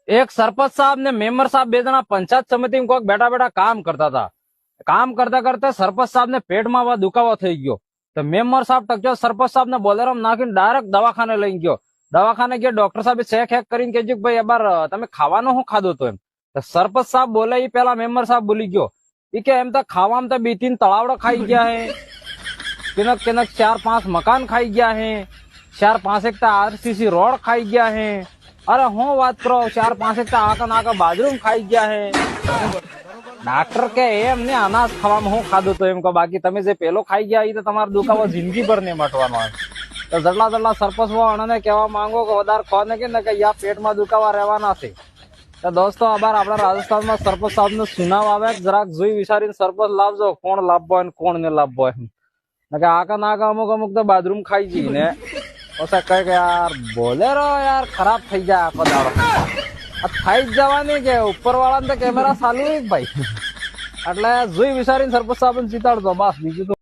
एक सरपंच साहब ने मेंबर साहब બે જણા પંચાયત સમિતિ કોઈક બેઠા બેઠા કામ કરતા હતા. કામ કરતા કરતા સરપંચ સાહેબ ને પેટમાં દુખાવો થઈ ગયો. તો મેમ્બર સાહેબ ટક્યો સરપંચ સાહેબ ને બોલેરામ નાખીને ડાયરેક્ટ દવાખાને લઈ ગયો. દવાખાને ગયો, ડોક્ટર સાહેબ ચેક હેક કરીને કે ભાઈ અબાર તમે ખાવાનું શું ખાધું હતું એમ. તો સરપંચ સાહેબ બોલે એ પેલા મેમ્બર સાહેબ બોલી ગયો એ કે એમ તો ખાવામાં તો 2-3 તળાવડો ખાઈ ગયા હે, કિનક કિનક 4-5 મકાન ખાઈ ગયા હે, 4-5 એક આરસીસી રોડ ખાઈ ગયા હે. અરે હું વાત કરો 4-5 એક આકા બાજરૂમ ખાઈ ગયા હે. ડોક્ટર કે એમ ને અનાજ ખાવામાં હું ખાધું તો એમ કે બાકી તમે જે પેલો ખાઈ ગયા એ તો તમારો દુખાવો જિંદગી ભર નહીં મટવાનો હોય. તો જેટલા સરપંચ અણને કહેવા માંગો કે વધારે ખોને કે યા પેટમાં દુખાવા રહેવાના છે. તો દોસ્તો આભાર આપણા રાજસ્થાનમાં સરપંચ સાહેબ નો સુનાવ આવે જરાક જોઈ વિચારીને સરપંચ લાવજો કોણ લાભવો હોય કોણ ને લાભવો હોય. આકા નાકા અમુક તો બાથરૂમ ખાઈ જઈ ને પછી કઈ કે યાર બોલેરો યાર ખરાબ થઈ જાય આખો દાડો. થઈ જ જવાની કે ઉપર વાળા ને કેમેરા ચાલુ ભાઈ. એટલે જોઈ વિચારીને સરપંચ સાહેબ જીતાડજો બસ બીજું તો